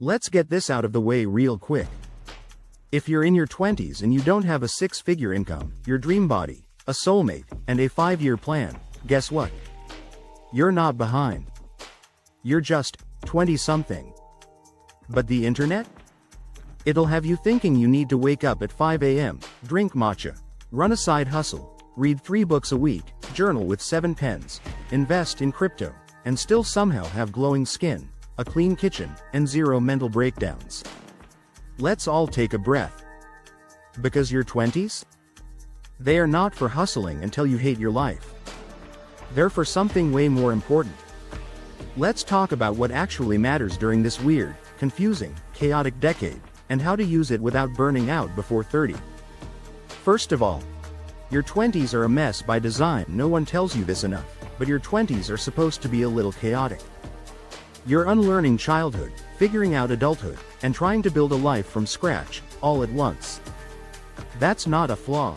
Let's get this out of the way real quick. If you're in your 20s and you don't have a six-figure income, your dream body, a soulmate, and a 5-year plan, guess what? You're not behind. You're just 20-something. But the internet? It'll have you thinking you need to wake up at 5 a.m., drink matcha, run a side hustle, read 3 books a week, journal with 7 pens, invest in crypto, and still somehow have glowing skin, a clean kitchen, and 0 mental breakdowns. Let's all take a breath. Because your 20s? They are not for hustling until you hate your life. They're for something way more important. Let's talk about what actually matters during this weird, confusing, chaotic decade, and how to use it without burning out before 30. First of all, your 20s are a mess by design. No one tells you this enough, but your 20s are supposed to be a little chaotic. You're unlearning childhood, figuring out adulthood, and trying to build a life from scratch, all at once. That's not a flaw.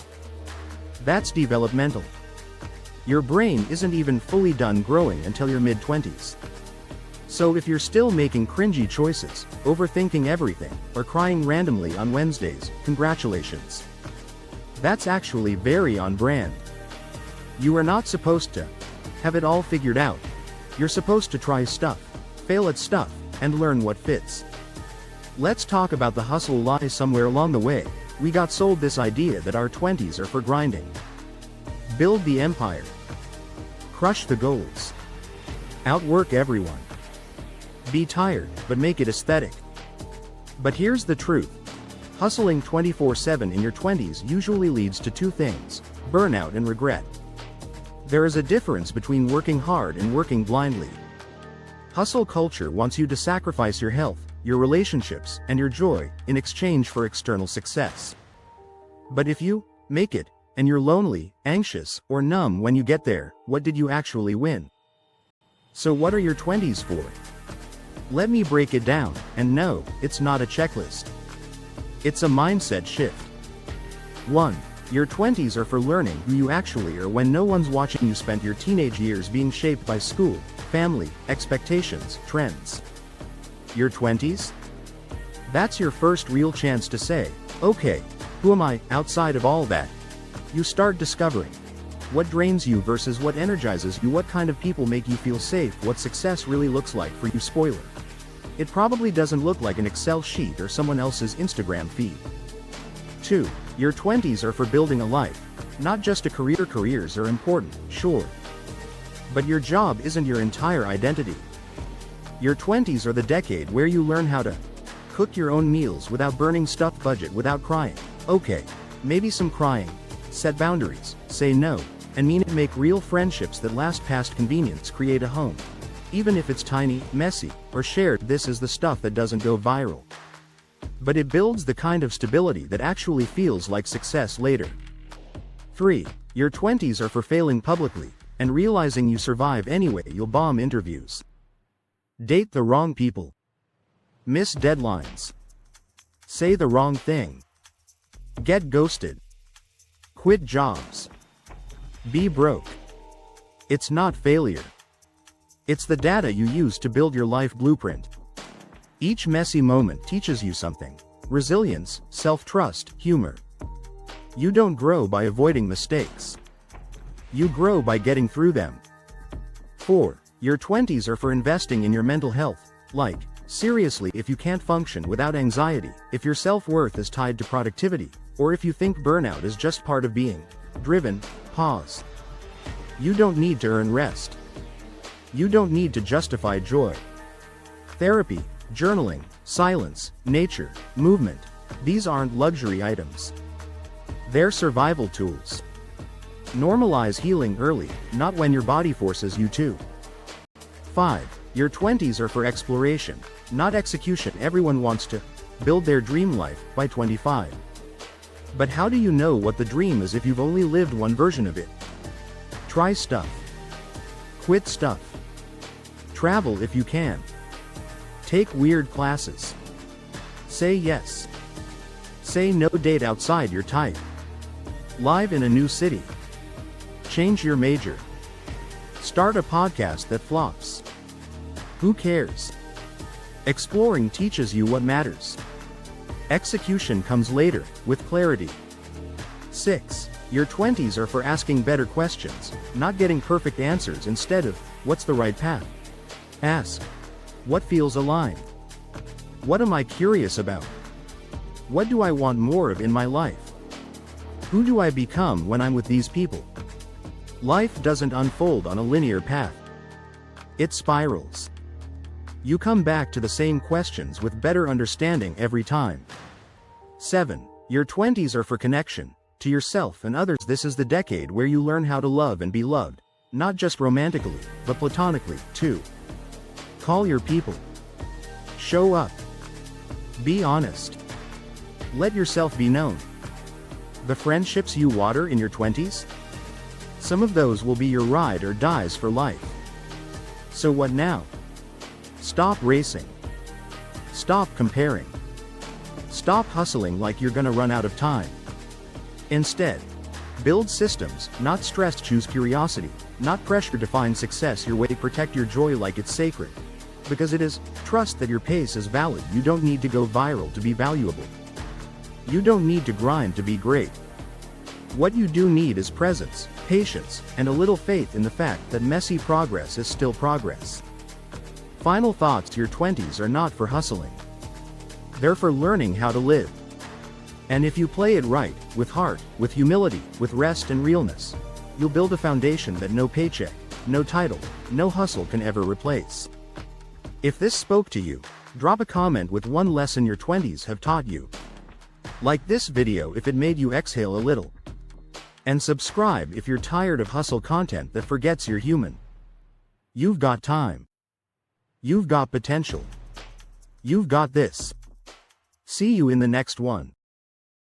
That's developmental. Your brain isn't even fully done growing until your mid-20s. So if you're still making cringy choices, overthinking everything, or crying randomly on Wednesdays, congratulations. That's actually very on brand. You are not supposed to have it all figured out. You're supposed to try stuff, fail at stuff, and learn what fits. Let's talk about the hustle lie. Somewhere along the way, we got sold this idea that our 20s are for grinding. Build the empire. Crush the goals. Outwork everyone. Be tired, but make it aesthetic. But here's the truth. Hustling 24/7 in your 20s usually leads to 2 things: burnout and regret. There is a difference between working hard and working blindly. Hustle culture wants you to sacrifice your health, your relationships, and your joy in exchange for external success. But if you make it, and you're lonely, anxious, or numb when you get there, what did you actually win? So what are your 20s for? Let me break it down, and no, it's not a checklist. It's a mindset shift. 1. Your 20s are for learning who you actually are when no one's watching. You spent your teenage years being shaped by school, family, expectations, trends. Your 20s? That's your first real chance to say, okay, who am I, outside of all that? You start discovering what drains you versus what energizes you, what kind of people make you feel safe, what success really looks like for you. Spoiler: it probably doesn't look like an Excel sheet or someone else's Instagram feed. 2. Your 20s are for building a life, not just a career. Careers are important, sure. But your job isn't your entire identity. Your 20s are the decade where you learn how to cook your own meals without burning stuffed budget, without crying. Okay, maybe some crying. Set boundaries, say no, and mean it. Make real friendships that last past convenience. Create a home. Even if it's tiny, messy, or shared. This is the stuff that doesn't go viral. But it builds the kind of stability that actually feels like success later. 3. Your 20s are for failing publicly, and realizing you survive anyway. You'll bomb interviews. Date the wrong people. Miss deadlines. Say the wrong thing. Get ghosted. Quit jobs. Be broke. It's not failure. It's the data you use to build your life blueprint. Each messy moment teaches you something: resilience, self-trust, humor. You don't grow by avoiding mistakes. You grow by getting through them. 4. Your 20s are for investing in your mental health. Like, seriously, if you can't function without anxiety, if your self-worth is tied to productivity, or if you think burnout is just part of being driven, pause. You don't need to earn rest. You don't need to justify joy. Therapy, journaling, silence, nature, movement, these aren't luxury items. They're survival tools. Normalize healing early, not when your body forces you to. 5. Your 20s are for exploration, not execution. Everyone wants to build their dream life by 25. But how do you know what the dream is if you've only lived one version of it? Try stuff. Quit stuff. Travel if you can. Take weird classes. Say yes. Say no. Date outside your type. Live in a new city. Change your major. Start a podcast that flops. Who cares? Exploring teaches you what matters. Execution comes later, with clarity. 6. Your 20s are for asking better questions, not getting perfect answers. Instead of, what's the right path? Ask, what feels aligned? What am I curious about? What do I want more of in my life? Who do I become when I'm with these people? Life doesn't unfold on a linear path. It spirals. You come back to the same questions with better understanding every time. 7. Your 20s are for connection, to yourself and others. This is the decade where you learn how to love and be loved, not just romantically, but platonically, too. Call your people. Show up. Be honest. Let yourself be known. The friendships you water in your 20s? Some of those will be your ride or dies for life. So what now? Stop racing. Stop comparing. Stop hustling like you're gonna run out of time. Instead, build systems, not stress. Choose curiosity, not pressure. Define success your way. Protect your joy like it's sacred. Because it is. Trust that your pace is valid. You don't need to go viral to be valuable. You don't need to grind to be great. What you do need is presence, patience, and a little faith in the fact that messy progress is still progress. Final thoughts. Your 20s are not for hustling. They're for learning how to live. And if you play it right, with heart, with humility, with rest and realness, you'll build a foundation that no paycheck, no title, no hustle can ever replace. If this spoke to you, drop a comment with one lesson your 20s have taught you. Like this video if it made you exhale a little. And subscribe if you're tired of hustle content that forgets you're human. You've got time. You've got potential. You've got this. See you in the next one.